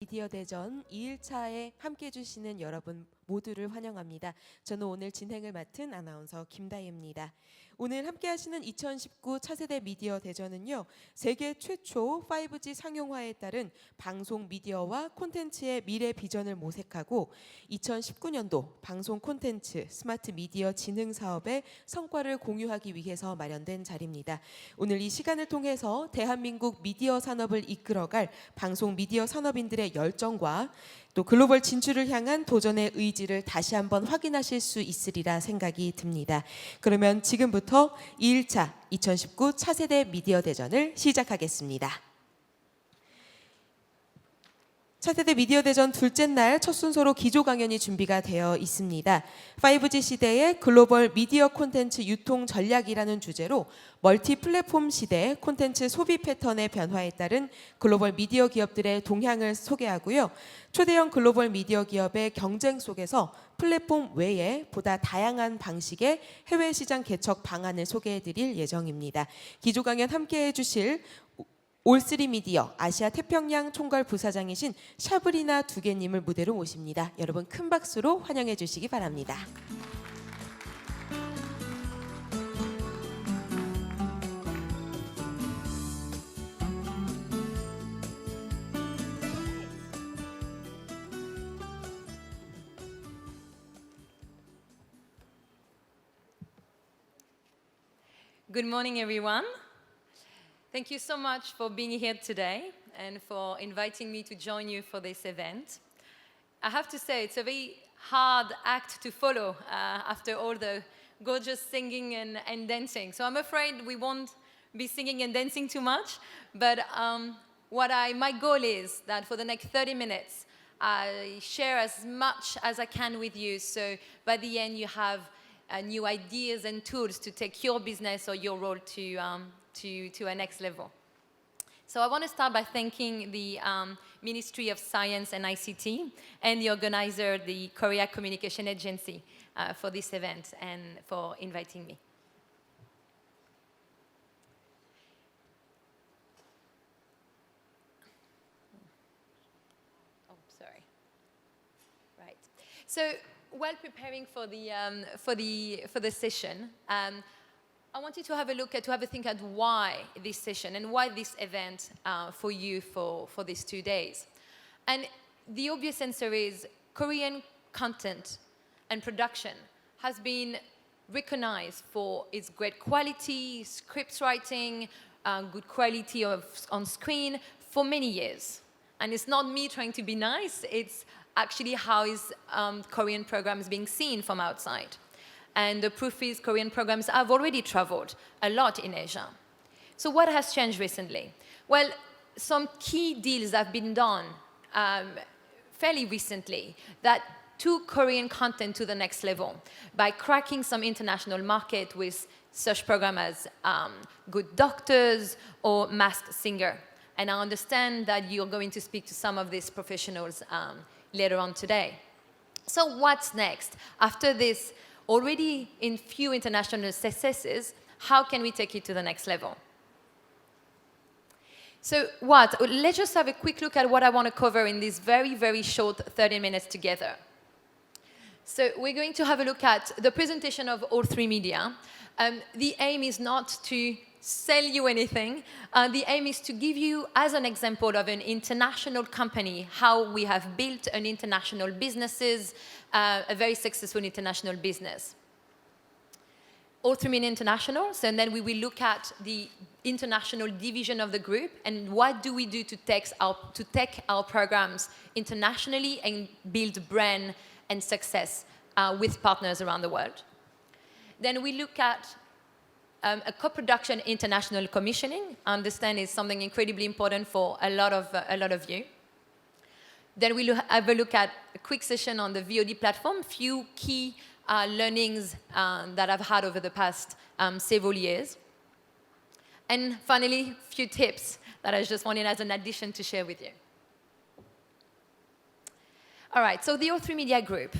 미디어 대전 2일차에 함께해 주시는 여러분 모두를 환영합니다. 저는 오늘 진행을 맡은 아나운서 김다희입니다. 오늘 함께하시는 2019 차세대 미디어 대전은요, 세계 최초 5G 상용화에 따른 방송 미디어와 콘텐츠의 미래 비전을 모색하고 2019년도 방송 콘텐츠 스마트 미디어 진흥 사업의 성과를 공유하기 위해서 마련된 자리입니다. 오늘 이 시간을 통해서 대한민국 미디어 산업을 이끌어갈 방송 미디어 산업인들의 열정과 또 글로벌 진출을 향한 도전의 의지를 다시 한번 확인하실 수 있으리라 생각이 듭니다. 그러면 지금부터 2일차 2019 차세대 미디어 대전을 시작하겠습니다. 차세대 미디어 대전 둘째 날 첫 순서로 기조 강연이 준비가 되어 있습니다. 5G 시대의 글로벌 미디어 콘텐츠 유통 전략이라는 주제로 멀티 플랫폼 시대 콘텐츠 소비 패턴의 변화에 따른 글로벌 미디어 기업들의 동향을 소개하고요. 초대형 글로벌 미디어 기업의 경쟁 속에서 플랫폼 외에 보다 다양한 방식의 해외 시장 개척 방안을 소개해 드릴 예정입니다. 기조 강연 함께해 주실 올3 미디어 아시아태평양총괄 부사장이신 샤브리나 두게님을 무대로 모십니다. 여러분 큰 박수로 환영해 주시기 바랍니다. Good morning, everyone. Thank you so much for being here today and for inviting me to join you for this event. I have to say, it's a very hard act to follow after all the gorgeous singing and dancing. So I'm afraid we won't be singing and dancing too much, but my goal is that for the next 30 minutes, I share as much as I can with you, so by the end you have new ideas and tools to take your business or your role to a next level. So I want to start by thanking the Ministry of Science and ICT and the organizer, the Korea Communication Agency, for this event and for inviting me. Oh, sorry. Right. So while preparing for the session, I wanted to have a think at why this session and why this event for you for these 2 days. And the obvious answer is Korean content and production has been recognized for its great quality, script writing, good quality on screen for many years. And it's not me trying to be nice, it's actually how is Korean programs being seen from outside. And the proof is Korean programs have already traveled a lot in Asia. So what has changed recently? Well, some key deals have been done fairly recently that took Korean content to the next level by cracking some international market with such programs as Good Doctors or Masked Singer. And I understand that you're going to speak to some of these professionals later on today. So what's next? After this, already in few international successes, how can we take it to the next level? So let's just have a quick look at what I want to cover in this very, very short 30 minutes together. So we're going to have a look at the presentation of All3 Media. The aim is not to sell you anything. The aim is to give you, as an example of an international company, how we have built an international businesses, a very successful international business. All3 Media International, so then we will look at the international division of the group and what do we do to take our programs internationally and build brand and success with partners around the world. Then we look at a co-production international commissioning. I understand is something incredibly important for a lot of you. Then we'll have a look at a quick session on the VOD platform, few key learnings that I've had over the past several years. And finally, a few tips that I just wanted as an addition to share with you. All right, so the All3 Media Group.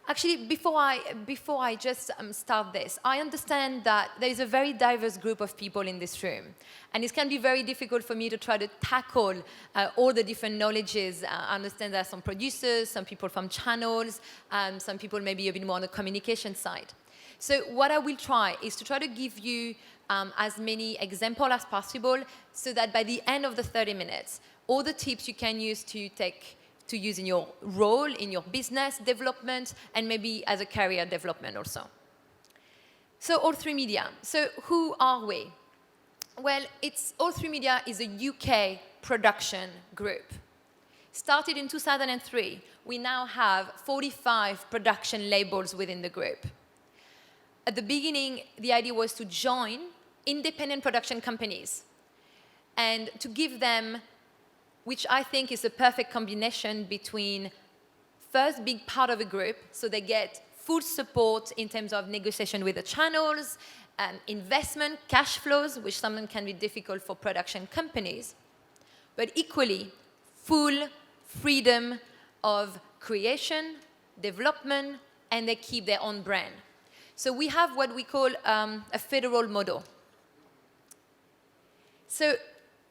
Actually, before I just start this, I understand that there is a very diverse group of people in this room. And it can be very difficult for me to try to tackle all the different knowledges. I understand there are some producers, some people from channels, some people maybe a bit more on the communication side. So what I will try is to try to give you as many examples as possible so that by the end of the 30 minutes, all the tips you can use to use in your role, in your business development, and maybe as a career development also. So All3Media. So who are we? Well, All3Media is a UK production group. Started in 2003, we now have 45 production labels within the group. At the beginning, the idea was to join independent production companies and to give them, which I think is a perfect combination between first being part of a group, so they get full support in terms of negotiation with the channels, investment, cash flows, which sometimes can be difficult for production companies, but equally full freedom of creation, development, and they keep their own brand. So we have what we call a federal model. So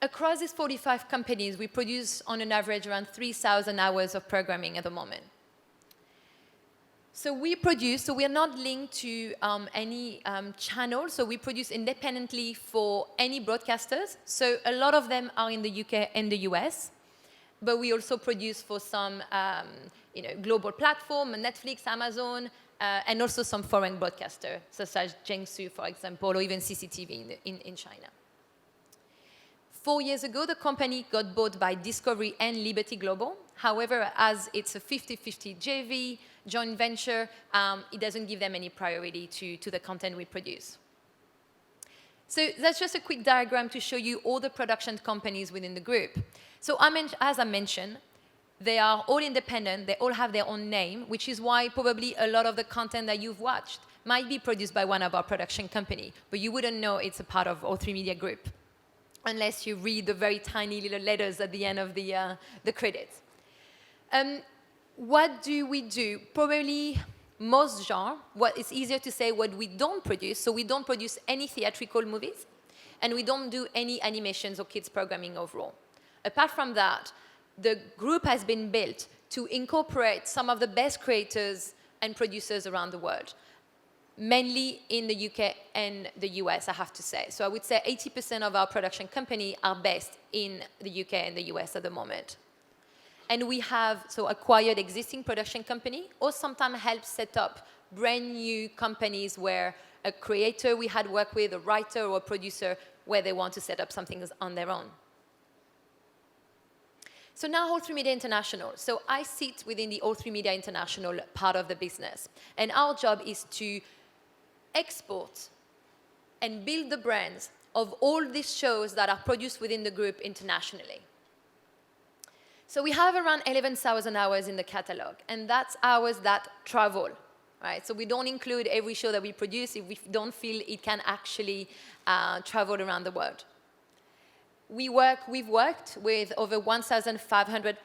across these 45 companies, we produce on an average around 3,000 hours of programming at the moment. So we are not linked to any channel, so we produce independently for any broadcasters. So a lot of them are in the UK and the US, but we also produce for some global platform, Netflix, Amazon, and also some foreign broadcasters, such as Jiangsu, for example, or even CCTV in China. 4 years ago, the company got bought by Discovery and Liberty Global. However, as it's a 50-50 JV, joint venture, it doesn't give them any priority to the content we produce. So that's just a quick diagram to show you all the production companies within the group. So as I mentioned, they are all independent, they all have their own name, which is why probably a lot of the content that you've watched might be produced by one of our production companies, but you wouldn't know it's a part of All3Media Group, unless you read the very tiny little letters at the end of the credits. What do we do? Probably most genres, it's easier to say what we don't produce. So we don't produce any theatrical movies, and we don't do any animations or kids programming overall. Apart from that, the group has been built to incorporate some of the best creators and producers around the world, mainly in the UK and the US, I have to say. So I would say 80% of our production company are based in the UK and the US at the moment. And we have acquired existing production company, or sometimes help set up brand new companies where a creator we had worked with, a writer or a producer, where they want to set up something on their own. So now All3Media International. So I sit within the All3Media International part of the business. And our job is to export and build the brands of all these shows that are produced within the group internationally. So we have around 11,000 hours in the catalog, and that's hours that travel, right? So we don't include every show that we produce if we don't feel it can actually travel around the world. We've worked with over 1,500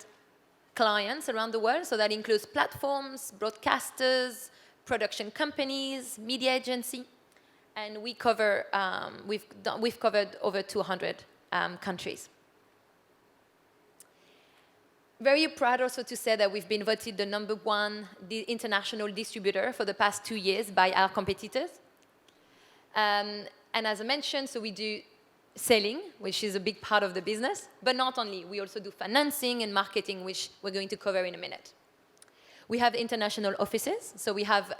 clients around the world, so that includes platforms, broadcasters, production companies, media agency, and we've covered over 200 countries. Very proud also to say that we've been voted the #1 international distributor for the past 2 years by our competitors. And as I mentioned, so we do selling, which is a big part of the business, but not only. We also do financing and marketing, which we're going to cover in a minute. We have international offices, so we have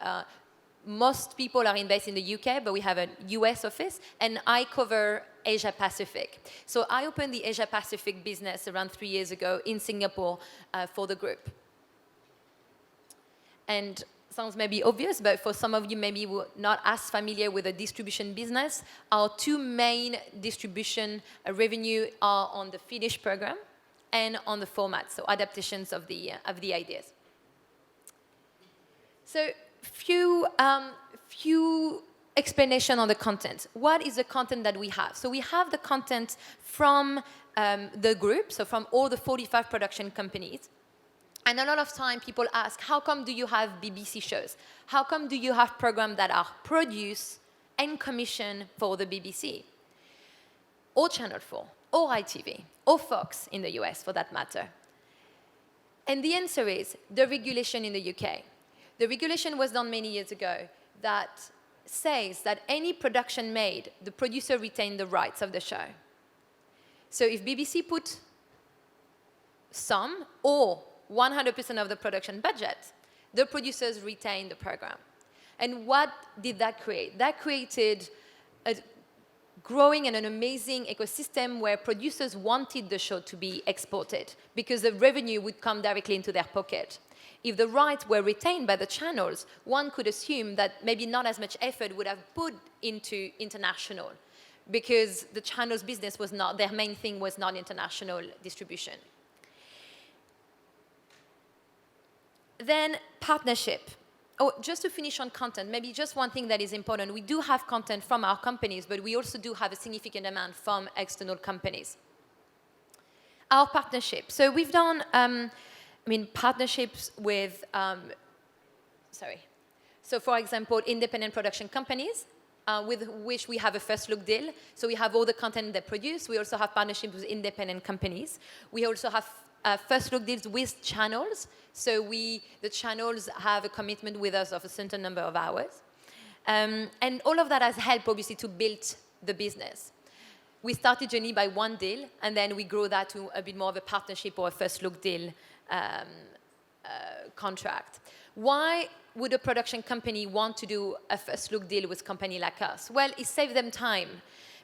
most people are based in the UK, but we have a US office, and I cover Asia Pacific. So I opened the Asia Pacific business around 3 years ago in Singapore for the group. And sounds maybe obvious, but for some of you maybe not as familiar with the distribution business, our two main distribution revenue are on the finished program and on the format, so adaptations of the ideas. So few explanation on the content. What is the content that we have? So we have the content from the group, so from all the 45 production companies. And a lot of time people ask, how come do you have BBC shows? How come do you have programs that are produced and commissioned for the BBC? Or Channel 4, or ITV, or Fox in the US for that matter? And the answer is the regulation in the UK. The regulation was done many years ago that says that any production made, the producer retained the rights of the show. So if BBC put some or 100% of the production budget, the producers retain the program. And what did that create? That created a growing and an amazing ecosystem where producers wanted the show to be exported because the revenue would come directly into their pocket. If the rights were retained by the channels, one could assume that maybe not as much effort would have put into international because the channel's business was not, their main thing was not international distribution. Then partnership. Oh, just to finish on content, maybe just one thing that is important. We do have content from our companies, but we also do have a significant amount from external companies. Our partnership. So we've done, partnerships with, So for example, independent production companies with which we have a first look deal. So we have all the content they produce. We also have partnerships with independent companies. We also have first look deals with channels. So the channels have a commitment with us of a certain number of hours. And all of that has helped, obviously, to build the business. We started journey by one deal, and then we grow that to a bit more of a partnership or a first look deal contract. Why would a production company want to do a first look deal with a company like us? Well, it saves them time.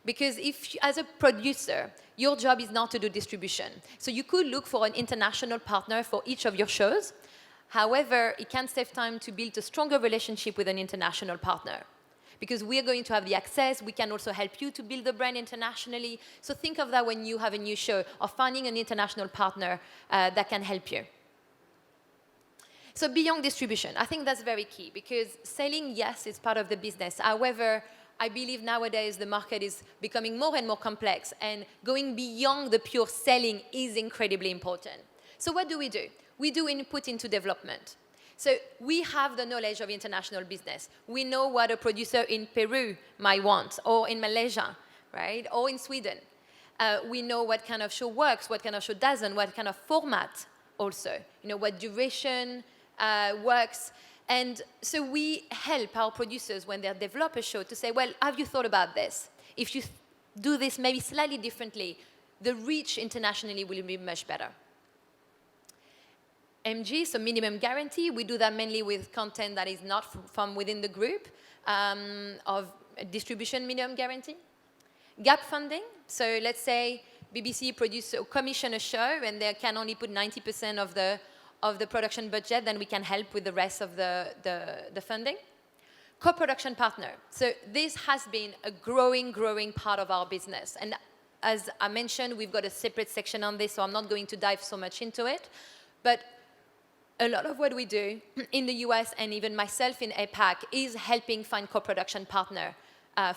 Because if, as a producer, your job is not to do distribution. So you could look for an international partner for each of your shows. However, it can save time to build a stronger relationship with an international partner. Because we are going to have the access, we can also help you to build the brand internationally. So think of that when you have a new show, of finding an international partner that can help you. So beyond distribution, I think that's very key, because selling, yes, is part of the business. However, I believe nowadays the market is becoming more and more complex, and going beyond the pure selling is incredibly important. So what do? We do input into development. So we have the knowledge of international business. We know what a producer in Peru might want, or in Malaysia, right? Or in Sweden. We know what kind of show works, what kind of show doesn't, what kind of format also. You know, what duration works. And so we help our producers when they develop a show to say, well, have you thought about this? If you do this maybe slightly differently, the reach internationally will be much better. MG, so minimum guarantee, we do that mainly with content that is not from within the group of distribution minimum guarantee. Gap funding, so let's say BBC produce or commission a show and they can only put 90% of the production budget, then we can help with the rest of the funding. Co-production partner. So this has been a growing part of our business. And as I mentioned, we've got a separate section on this, so I'm not going to dive so much into it. But a lot of what we do in the US, and even myself in APAC, is helping find co-production partner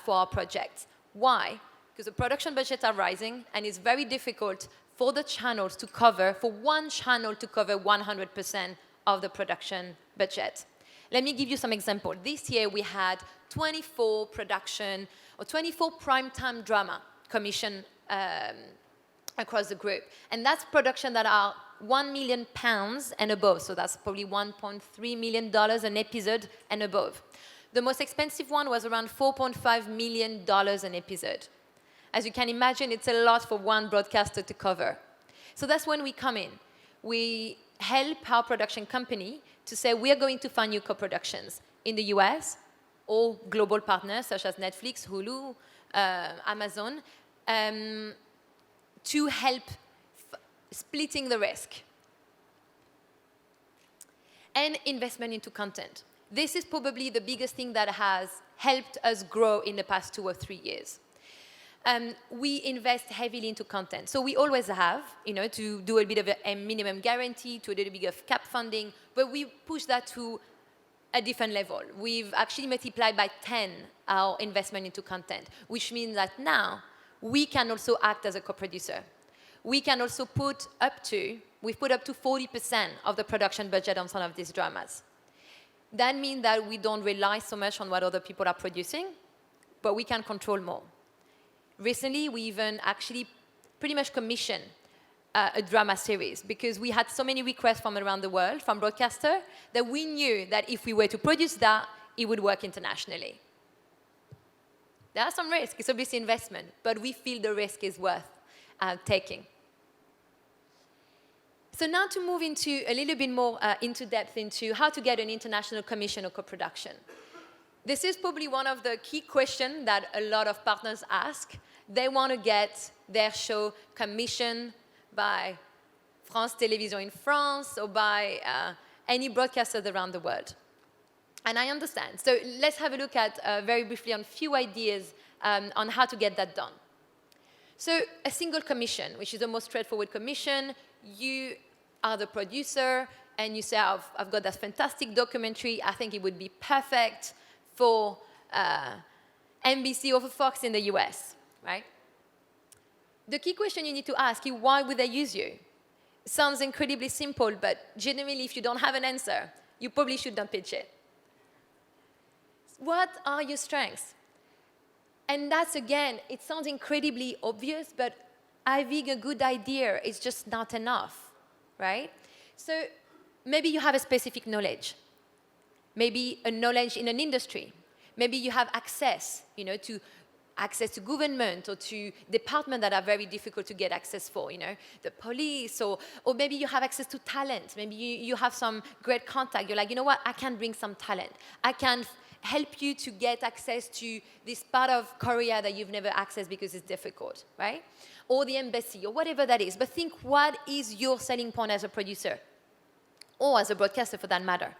for our projects. Why? Because the production budgets are rising, and it's very difficult for the channels to cover, for one channel to cover 100% of the production budget. Let me give you some examples. This year we had 24 production or 24 primetime drama commissioned across the group. And that's production that are £1 million and above. So that's probably $1.3 million an episode and above. The most expensive one was around $4.5 million an episode. As you can imagine, it's a lot for one broadcaster to cover. So that's when we come in. We help our production company to say, we are going to find new co-productions in the US, or global partners such as Netflix, Hulu, Amazon, to help splitting the risk. And investment into content. This is probably the biggest thing that has helped us grow in the past 2 or 3 years. We invest heavily into content. So we always have, to do a bit of a minimum guarantee, to a little bit of cap funding, but we push that to a different level. We've actually multiplied by 10 our investment into content, which means that now we can also act as a co-producer. We can also put up to We've put up to 40% of the production budget on some of these dramas. That means that we don't rely so much on what other people are producing, but we can control more. Recently, we even actually pretty much commissioned a drama series because we had so many requests from around the world, from broadcasters, that we knew that if we were to produce that, it would work internationally. There are some risks. It's obviously investment, but we feel the risk is worth taking. So now to move into a little bit more into depth into how to get an international commission or co-production. This is probably one of the key questions that a lot of partners ask. They want to get their show commissioned by France Télévisions in France or by any broadcasters around the world. And I understand. So let's have a look at, very briefly, on a few ideas on how to get that done. So a single commission, which is the most straightforward commission, you are the producer, and you say, I've got that fantastic documentary. I think it would be perfect for NBC or for Fox in the US, right? The key question you need to ask is, why would they use you? It sounds incredibly simple, but generally, if you don't have an answer, you probably shouldn't pitch it. What are your strengths? And that's, again, it sounds incredibly obvious, but having a good idea is just not enough, right? So maybe you have a specific knowledge, maybe a knowledge in an industry. Maybe you have access, to access to government or to departments that are very difficult to get access for, the police, or maybe you have access to talent. Maybe you have some great contact. You're like, you know what, I can bring some talent. I can help you to get access to this part of Korea that you've never accessed because it's difficult, right? Or the embassy, or whatever that is. But think, what is your selling point as a producer? Or as a broadcaster, for that matter.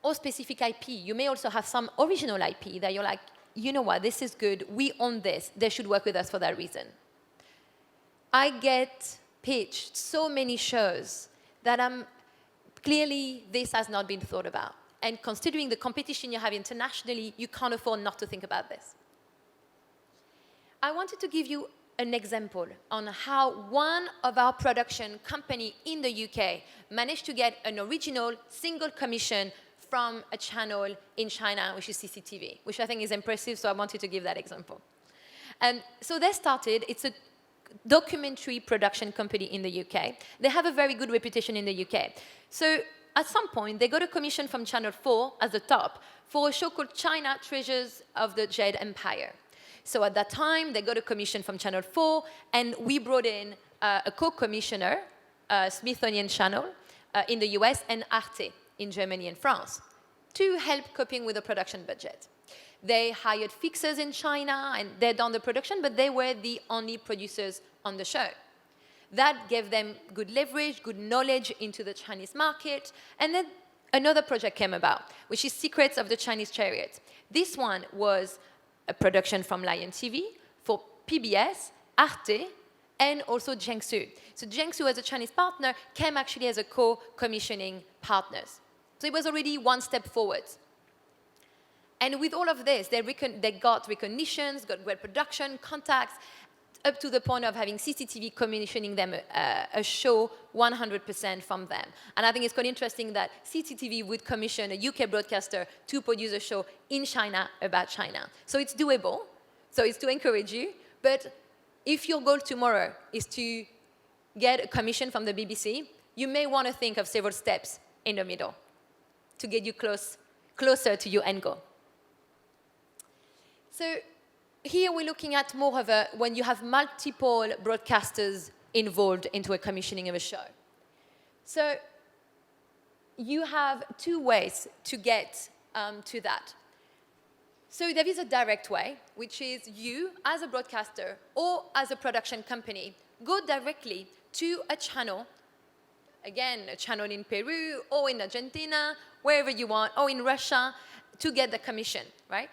Or specific IP. You may also have some original IP that you're like, you know what, this is good. We own this. They should work with us for that reason. I get pitched so many shows that clearly this has not been thought about. And considering the competition you have internationally, you can't afford not to think about this. I wanted to give you an example on how one of our production company in the UK managed to get an original single commission from a channel in China, which is CCTV, which I think is impressive, so I wanted to give that example. So they started, it's a documentary production company in the UK. They have a very good reputation in the UK. So at some point, they got a commission from Channel 4 at the top for a show called China Treasures of the Jade Empire. So at that time, they got a commission from Channel 4, and we brought in a co-commissioner, Smithsonian Channel in the US, and Arte in Germany and France, to help coping with the production budget. They hired fixers in China, and they done the production, but they were the only producers on the show. That gave them good leverage, good knowledge into the Chinese market. And then another project came about, which is Secrets of the Chinese Chariot. This one was a production from Lion TV for PBS, Arte, and also Jiangsu. So Jiangsu, as a Chinese partner, came actually as a co-commissioning partners. So it was already one step forward. And with all of this, they got recognitions, got great production, contacts, up to the point of having CCTV commissioning them a show 100% from them. And I think it's quite interesting that CCTV would commission a UK broadcaster to produce a show in China about China. So it's doable. So it's to encourage you. But if your goal tomorrow is to get a commission from the BBC, you may want to think of several steps in the middle to get you closer to your end goal. So here we're looking at more of when you have multiple broadcasters involved into a commissioning of a show. So you have two ways to get to that. So there is a direct way, which is you, as a broadcaster or as a production company, go directly to a channel, again, a channel in Peru or in Argentina, wherever you want, or in Russia, to get the commission, right?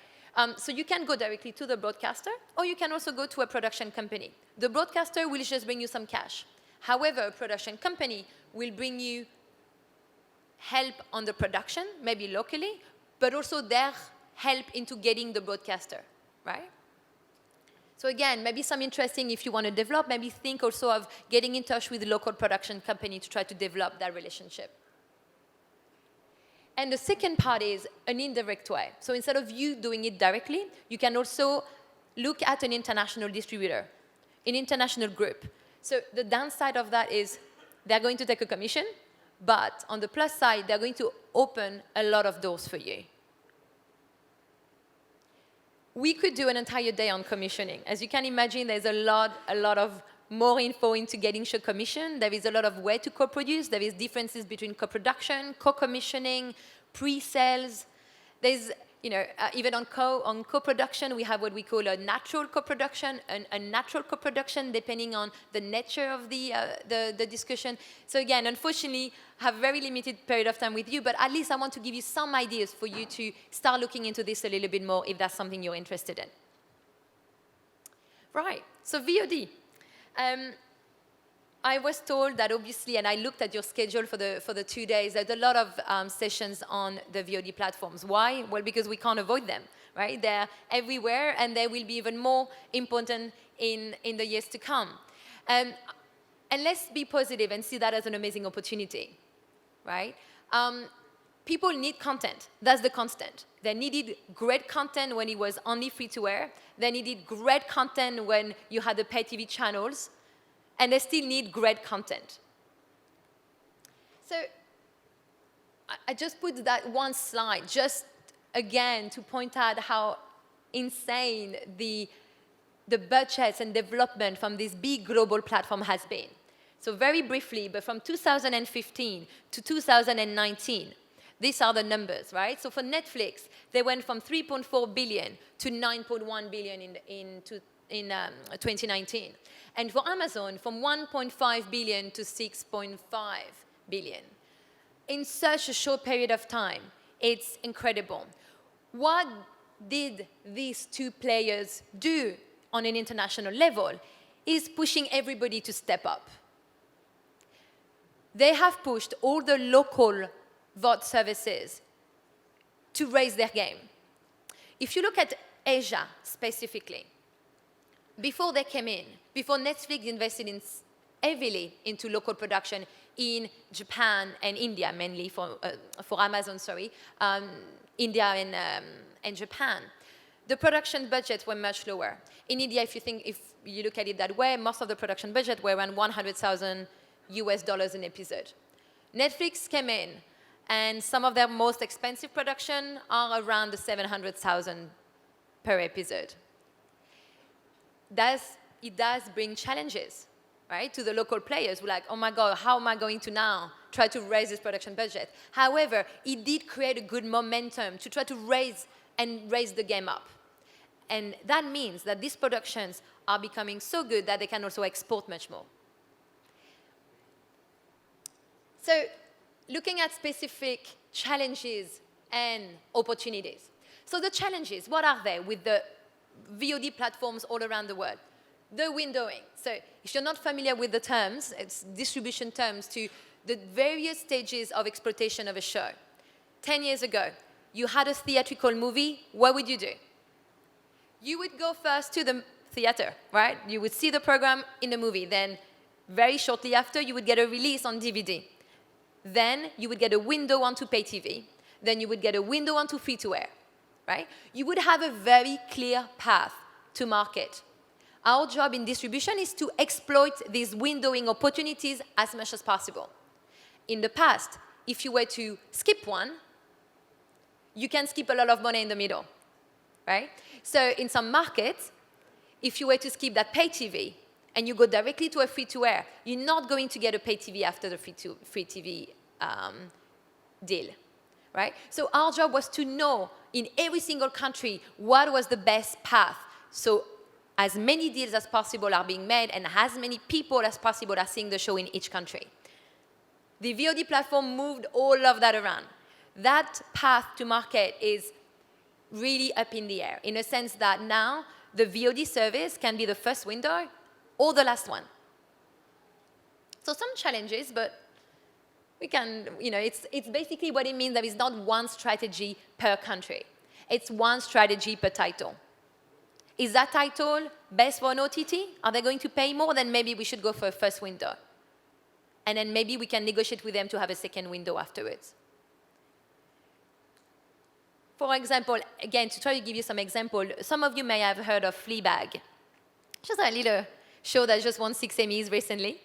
So you can go directly to the broadcaster, or you can also go to a production company. The broadcaster will just bring you some cash. However, a production company will bring you help on the production, maybe locally, but also their help into getting the broadcaster, right? So again, maybe some interesting if you want to develop, maybe think also of getting in touch with the local production company to try to develop that relationship. And the second part is an indirect way. So instead of you doing it directly, you can also look at an international distributor, an international group. So the downside of that is they're going to take a commission, but on the plus side, they're going to open a lot of doors for you. We could do an entire day on commissioning. As you can imagine, there's a lot of more info into getting show commission. There is a lot of way to co-produce. There is differences between co-production, co-commissioning, pre-sales. There's, even on co-production, we have what we call a natural co-production, an unnatural co-production, depending on the nature of the discussion. So again, unfortunately, I have a very limited period of time with you, but at least I want to give you some ideas for you to start looking into this a little bit more if that's something you're interested in. Right, so VOD. I was told that obviously, and I looked at your schedule for the 2 days, there's a lot of sessions on the VOD platforms. Why? Well, because we can't avoid them, right? They're everywhere, and they will be even more important in the years to come. And let's be positive and see that as an amazing opportunity, right? People need content. That's the constant. They needed great content when it was only free-to-air. They needed great content when you had the pay TV channels. And they still need great content. So I just put that one slide just, again, to point out how insane the budgets and development from this big global platform has been. So very briefly, but from 2015 to 2019, these are the numbers, right? So for Netflix, they went from 3.4 billion to 9.1 billion in 2019. And for Amazon, from 1.5 billion to 6.5 billion. In such a short period of time, it's incredible. What did these two players do on an international level is pushing everybody to step up. They have pushed all the local VOD services to raise their game. If you look at Asia specifically, before they came in, before Netflix invested heavily into local production in Japan and India, mainly for Amazon, India and Japan, the production budgets were much lower. In India, if you look at it that way, most of the production budget were around $100,000 an episode. Netflix came in, and some of their most expensive production are around the $700,000 per episode. It does bring challenges, right, to the local players who are like, oh my God, how am I going to now try to raise this production budget? However, it did create a good momentum to try to raise the game up. And that means that these productions are becoming so good that they can also export much more. So looking at specific challenges and opportunities. So the challenges, what are they with the VOD platforms all around the world? The windowing. So if you're not familiar with the terms, it's distribution terms to the various stages of exploitation of a show. 10 years ago, you had a theatrical movie, what would you do? You would go first to the theater, right? You would see the program in the movie. Then very shortly after, you would get a release on DVD. Then you would get a window onto pay TV. Then you would get a window onto free-to-air, right? You would have a very clear path to market. Our job in distribution is to exploit these windowing opportunities as much as possible. In the past, if you were to skip one, you can skip a lot of money in the middle, right? So in some markets, if you were to skip that pay TV and you go directly to a free-to-air, you're not going to get a pay TV after the free TV deal, right? So our job was to know in every single country what was the best path. So as many deals as possible are being made and as many people as possible are seeing the show in each country. The VOD platform moved all of that around. That path to market is really up in the air in a sense that now the VOD service can be the first window or the last one. So some challenges, but we can, it's basically what it means. There is not one strategy per country. It's one strategy per title. Is that title best for an OTT? Are they going to pay more? Then maybe we should go for a first window. And then maybe we can negotiate with them to have a second window afterwards. For example, again, to try to give you some example, some of you may have heard of Fleabag. Just a little show that just won 6 Emmys recently.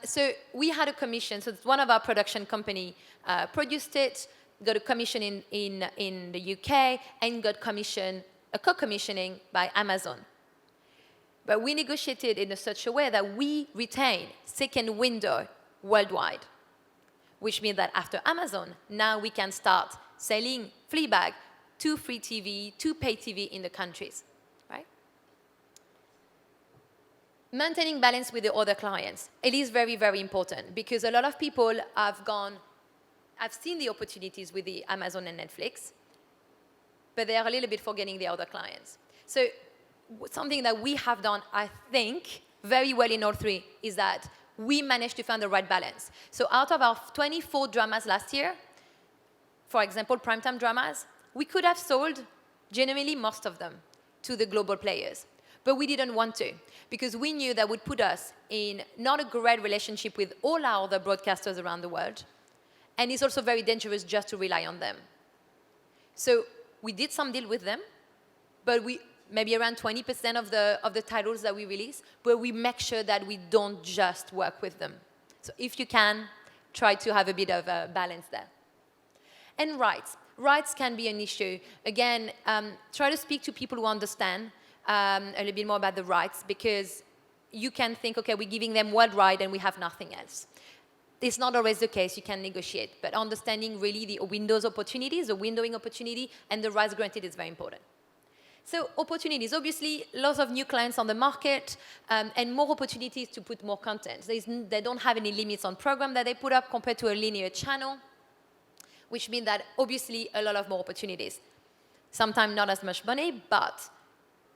So we had a commission. So one of our production company produced it, got a commission in the UK, and got a co-commissioning by Amazon. But we negotiated in such a way that we retain second window worldwide, which means that after Amazon, now we can start selling Fleabag to free TV, to pay TV in the countries, right? Maintaining balance with the other clients. It is very, very important because a lot of people have seen the opportunities with the Amazon and Netflix, but they are a little bit forgetting the other clients. So something that we have done, I think, very well in all three is that we managed to find the right balance. So out of our 24 dramas last year, for example, primetime dramas, we could have sold generally most of them to the global players. But we didn't want to because we knew that would put us in not a great relationship with all our other broadcasters around the world. And it's also very dangerous just to rely on them. So we did some deal with them, but maybe around 20% of the titles that we release, but we make sure that we don't just work with them. So if you can, try to have a bit of a balance there. And rights. Rights can be an issue. Again, try to speak to people who understand a little bit more about the rights because you can think, okay, we're giving them worldwide and we have nothing else. It's not always the case, you can negotiate, but understanding really the windows opportunities, the windowing opportunity, and the rights granted is very important. So opportunities, obviously, lots of new clients on the market and more opportunities to put more content. They don't have any limits on program that they put up compared to a linear channel, which means that obviously a lot of more opportunities. Sometimes not as much money, but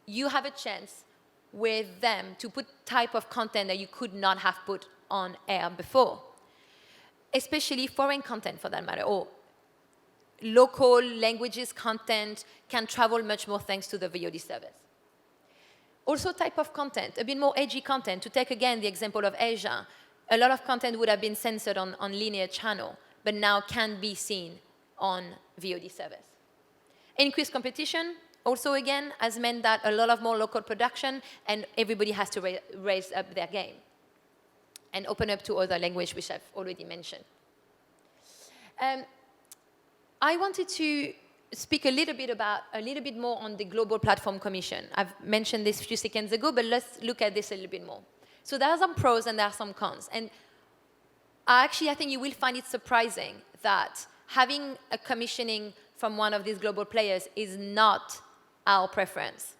you have a chance with them to put type of content that you could not have put on air before. Especially foreign content for that matter, or local languages content can travel much more thanks to the VOD service. Also type of content, a bit more edgy content. To take again the example of Asia, a lot of content would have been censored on linear channel, but now can be seen on VOD service. Increased competition also again has meant that a lot of more local production and everybody has to raise up their game and open up to other language, which I've already mentioned. I wanted to speak a little bit more on the Global Platform Commission. I've mentioned this a few seconds ago, but let's look at this a little bit more. So there are some pros and there are some cons. And actually, I think you will find it surprising that having a commissioning from one of these global players is not our preference.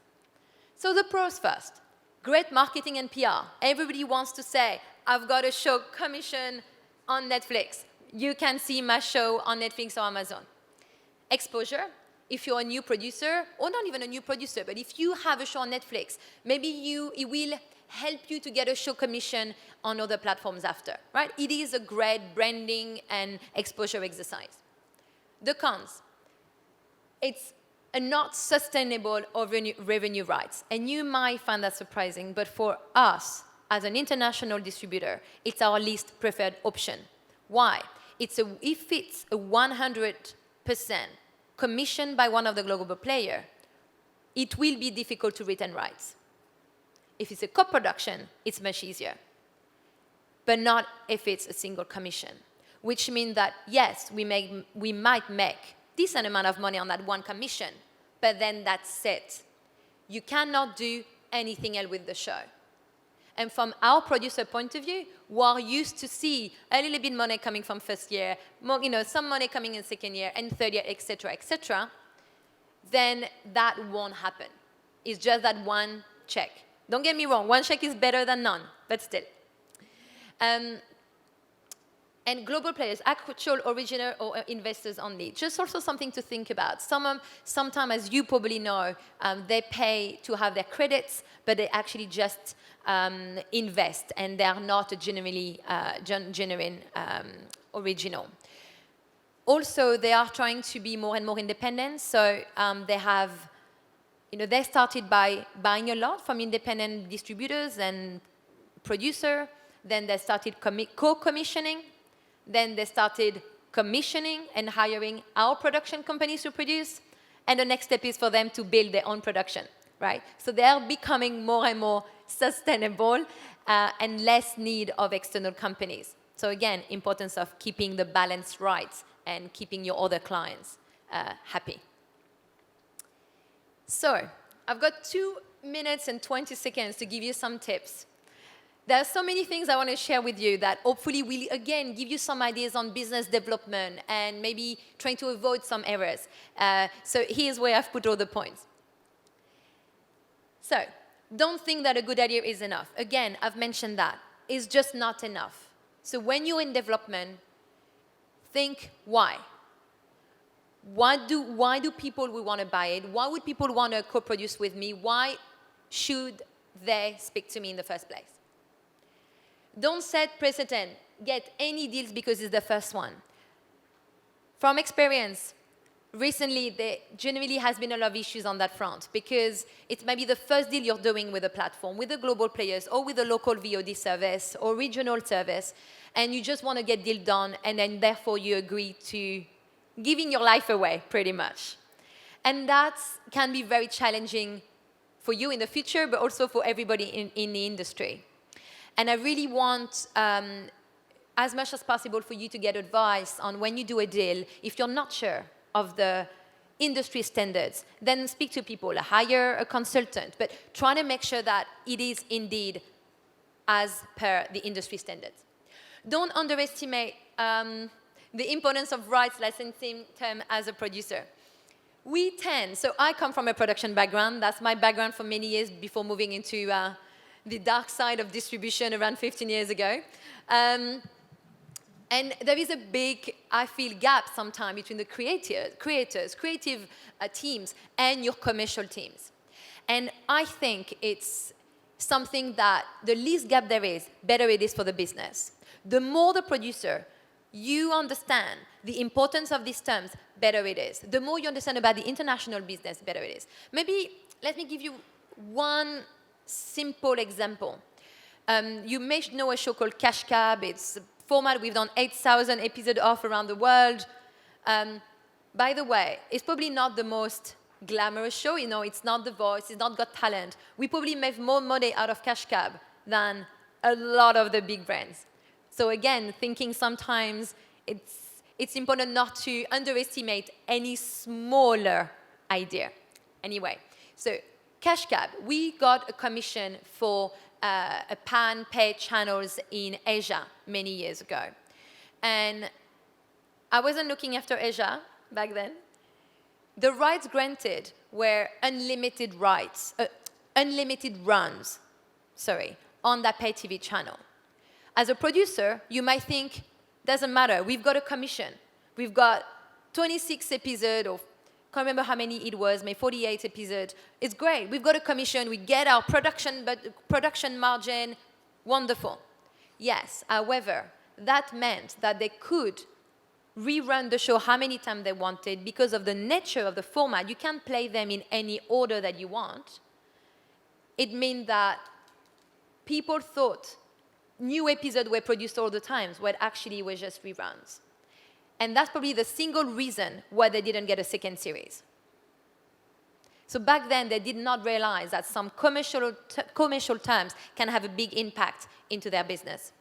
So the pros first. Great marketing and PR. Everybody wants to say, I've got a show commissioned on Netflix. You can see my show on Netflix or Amazon. Exposure. If you're a new producer, or not even a new producer, but if you have a show on Netflix, maybe it will help you to get a show commission on other platforms after, right? It is a great branding and exposure exercise. The cons. It's a not sustainable revenue rights. And you might find that surprising, but for us, as an international distributor, it's our least preferred option. Why? If it's a 100% commissioned by one of the global players, it will be difficult to retain rights. If it's a co-production, it's much easier. But not if it's a single commission, which means that, yes, we might make decent amount of money on that one commission, but then that's it. You cannot do anything else with the show. And from our producer point of view, we are used to see a little bit money coming from first year, more, some money coming in second year and third year, etc., then that won't happen. It's just that one check. Don't get me wrong, one check is better than none, but still. And global players, actual original or investors only. Just also something to think about. Sometimes, as you probably know, they pay to have their credits, but they actually just invest, and they are not a genuine original. Also, they are trying to be more and more independent, so they have they started by buying a lot from independent distributors and producer. Then they started co-commissioning. Then they started commissioning and hiring our production companies to produce. And the next step is for them to build their own production, right? So they are becoming more and more sustainable and less need of external companies. So again, importance of keeping the balance right and keeping your other clients happy. So I've got 2 minutes and 20 seconds to give you some tips. There are so many things I want to share with you that hopefully will, again, give you some ideas on business development and maybe trying to avoid some errors. So here's where I've put all the points. So don't think that a good idea is enough. Again, I've mentioned that. It's just not enough. So when you're in development, think why. Why do people will want to buy it? Why would people want to co-produce with me? Why should they speak to me in the first place? Don't set precedent. Get any deals because it's the first one. From experience, recently there generally has been a lot of issues on that front because it might be the first deal you're doing with a platform, with the global players, or with a local VOD service or regional service, and you just want to get deal done, and then therefore you agree to giving your life away, pretty much. And that can be very challenging for you in the future, but also for everybody in the industry. And I really want, as much as possible, for you to get advice on when you do a deal. If you're not sure of the industry standards, then speak to people, hire a consultant, but try to make sure that it is indeed as per the industry standards. Don't underestimate the importance of rights licensing term as a producer. So I come from a production background. That's my background for many years before moving into the dark side of distribution around 15 years ago. And there is a big, I feel, gap sometimes between the creative teams and your commercial teams. And I think it's something that the least gap there is, better it is for the business. The more the producer, you understand the importance of these terms, better it is. The more you understand about the international business, better it is. Maybe let me give you one simple example. You may know a show called Cash Cab. It's a format we've done 8,000 episodes of around the world. By the way, it's probably not the most glamorous show. It's not The Voice. It's not Got Talent. We probably make more money out of Cash Cab than a lot of the big brands. So again, thinking sometimes it's important not to underestimate any smaller idea. Anyway, so Cash Cab, we got a commission for a pan-paid channels in Asia many years ago. And I wasn't looking after Asia back then. The rights granted were unlimited runs, on that pay TV channel. As a producer, you might think, doesn't matter, we've got a commission. We've got 26 episodes, or can't remember how many it was, maybe 48 episodes. It's great, we've got a commission, we get our production margin, wonderful. Yes, however, that meant that they could rerun the show how many times they wanted because of the nature of the format. You can't play them in any order that you want. It meant that people thought new episodes were produced all the time, when actually it was just reruns. And that's probably the single reason why they didn't get a second series. So back then, they did not realize that some commercial terms can have a big impact into their business.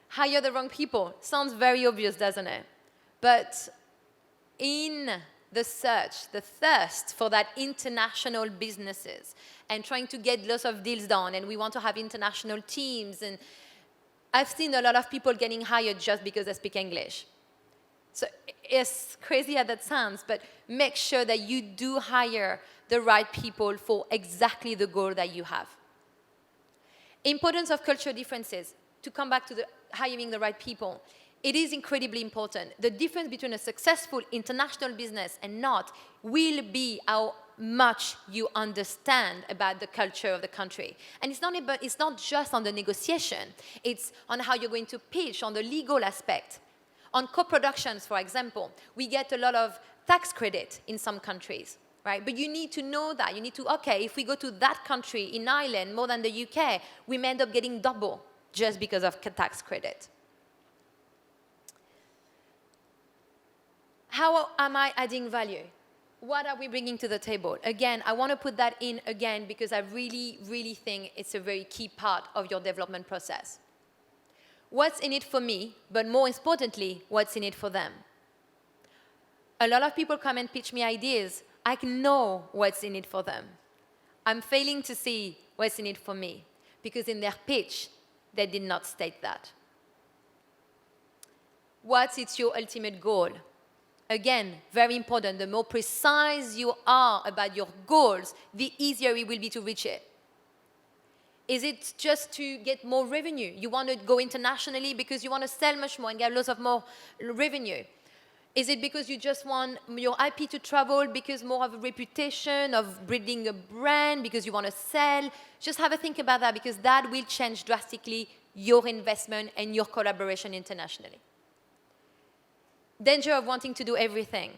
Hire the wrong people. Sounds very obvious, doesn't it? But in the search, the thirst for that international businesses and trying to get lots of deals done, and we want to have international teams, and I've seen a lot of people getting hired just because they speak English. So as crazy as that sounds, but make sure that you do hire the right people for exactly the goal that you have. Importance of cultural differences. To come back to the hiring the right people, it is incredibly important. The difference between a successful international business and not will be how much you understand about the culture of the country. And it's not just on the negotiation. It's on how you're going to pitch, on the legal aspect. On co-productions, for example, we get a lot of tax credit in some countries, right? But you need to know that. You need to, okay, if we go to that country in Ireland more than the UK, we may end up getting double just because of tax credit. How am I adding value? What are we bringing to the table? Again, I want to put that in again because I really, really think it's a very key part of your development process. What's in it for me, but more importantly, what's in it for them? A lot of people come and pitch me ideas. I know what's in it for them. I'm failing to see what's in it for me because in their pitch, they did not state that. What is your ultimate goal? Again, very important. The more precise you are about your goals, the easier it will be to reach it. Is it just to get more revenue? You want to go internationally because you want to sell much more and get lots of more revenue? Is it because you just want your IP to travel because more of a reputation of building a brand, because you want to sell? Just have a think about that because that will change drastically your investment and your collaboration internationally. Danger of wanting to do everything.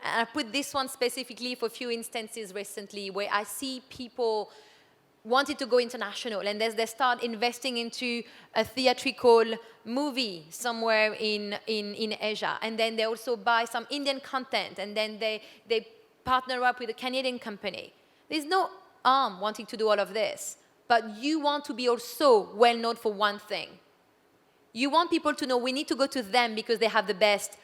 And I put this one specifically for a few instances recently where I see people wanted to go international and they start investing into a theatrical movie somewhere in Asia, and then they also buy some Indian content, and then they partner up with a Canadian company. There's no harm wanting to do all of this, but you want to be also well known for one thing. You want people to know we need to go to them because they have the best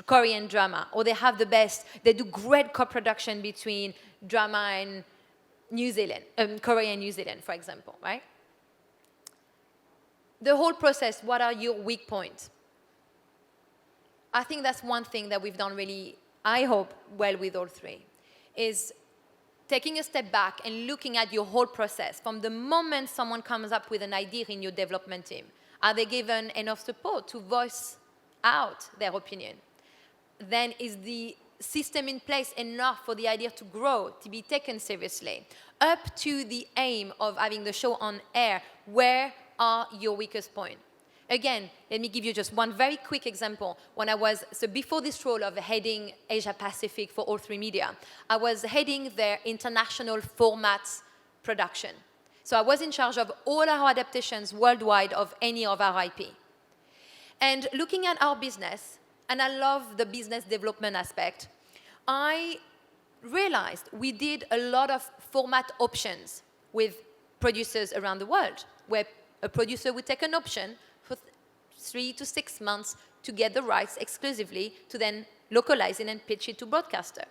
Korean drama, or they have the best, they do great co-production between drama and New Zealand, Korea and New Zealand, for example, right? The whole process, what are your weak points? I think that's one thing that we've done really, I hope, well with all three, is taking a step back and looking at your whole process from the moment someone comes up with an idea in your development team. Are they given enough support to voice out their opinion? Then is the system in place enough for the idea to grow, to be taken seriously? Up to the aim of having the show on air, where are your weakest points? Again, let me give you just one very quick example. So before this role of heading Asia Pacific for All3Media, I was heading their international formats production. So I was in charge of all our adaptations worldwide of any of our IP. And looking at our business, and I love the business development aspect, I realized we did a lot of format options with producers around the world, where a producer would take an option for 3 to 6 months to get the rights exclusively to then localize it and pitch it to broadcaster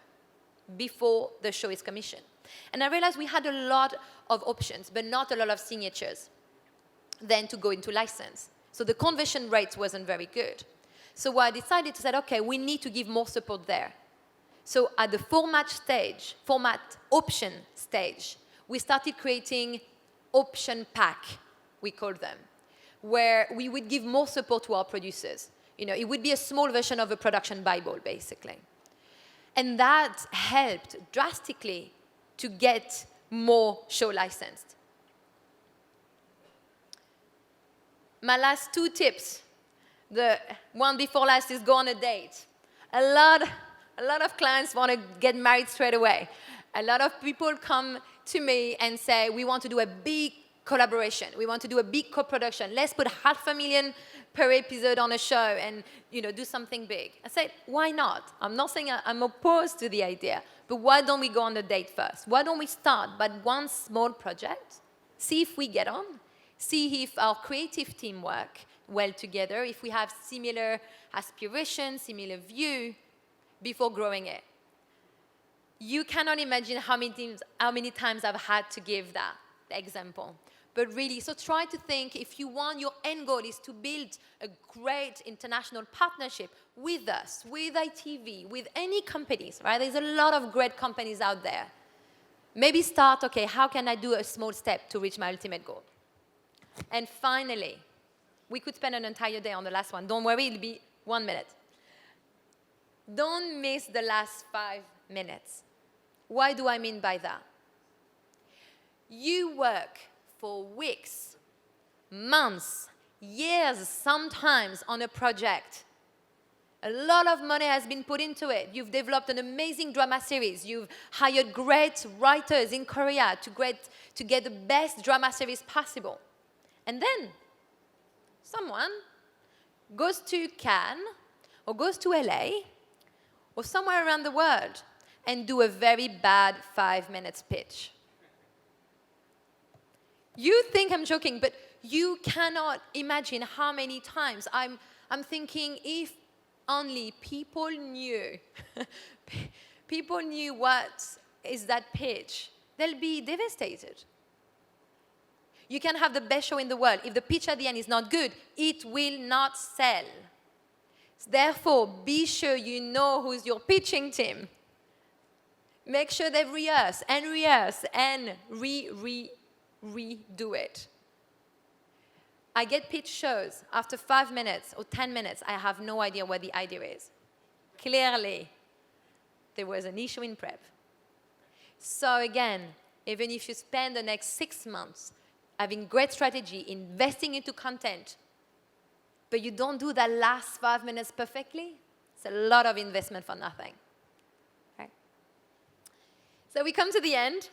before the show is commissioned. And I realized we had a lot of options, but not a lot of signatures then to go into license. So the conversion rate wasn't very good. So I decided to say, okay, we need to give more support there. So at the format option stage, we started creating option pack, we call them, where we would give more support to our producers. You know, it would be a small version of a production Bible, basically. And that helped drastically to get more show licensed. My last 2 tips. The one before last is go on a date. A lot of clients want to get married straight away. A lot of people come to me and say, we want to do a big collaboration. We want to do a big co-production. Let's put $500,000 per episode on a show and do something big. I said, why not? I'm not saying I'm opposed to the idea, but why don't we go on the date first? Why don't we start by one small project, see if we get on, see if our creative team work well together, if we have similar aspirations, similar view, before growing it. You cannot imagine how many times I've had to give that example. But really, so try to think, if you want, your end goal is to build a great international partnership with us, with ITV, with any companies, right? There's a lot of great companies out there. Maybe start, okay, how can I do a small step to reach my ultimate goal? And finally, we could spend an entire day on the last one. Don't worry, it'll be 1 minute. Don't miss the last 5 minutes. Why do I mean by that? You work for weeks, months, years, sometimes on a project. A lot of money has been put into it. You've developed an amazing drama series. You've hired great writers in Korea to get the best drama series possible. And then someone goes to Cannes or goes to LA or somewhere around the world and do a very bad 5 minutes pitch. You think I'm joking, but you cannot imagine how many times I'm thinking, if only people knew, people knew what is that pitch, they'll be devastated. You can have the best show in the world. If the pitch at the end is not good, it will not sell. Therefore, be sure you know who's your pitching team. Make sure they rehearse and redo it. I get pitch shows. After 5 minutes or 10 minutes, I have no idea what the idea is. Clearly, there was an issue in prep. So again, even if you spend the next 6 months having great strategy, investing into content, but you don't do that last 5 minutes perfectly, it's a lot of investment for nothing. Okay? So we come to the end.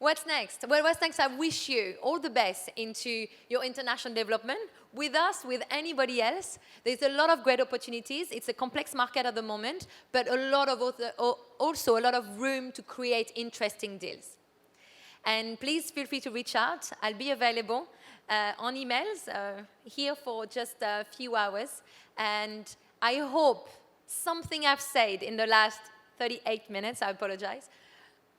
What's next? Well, what's next? I wish you all the best into your international development with us, with anybody else. There's a lot of great opportunities. It's a complex market at the moment, but also a lot of room to create interesting deals. And please feel free to reach out. I'll be available on emails here for just a few hours. And I hope something I've said in the last 38 minutes, I apologize,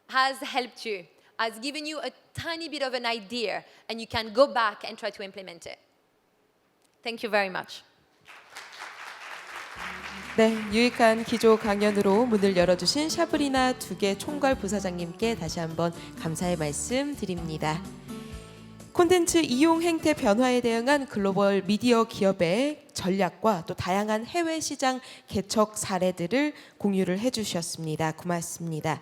has helped you, has given you a tiny bit of an idea, and you can go back and try to implement it. Thank you very much. 네, 유익한 기조 강연으로 문을 열어주신 샤브리나 두개 총괄 부사장님께 다시 한번 감사의 말씀 드립니다. 콘텐츠 이용 행태 변화에 대응한 글로벌 미디어 기업의 전략과 또 다양한 해외 시장 개척 사례들을 공유를 해주셨습니다. 고맙습니다.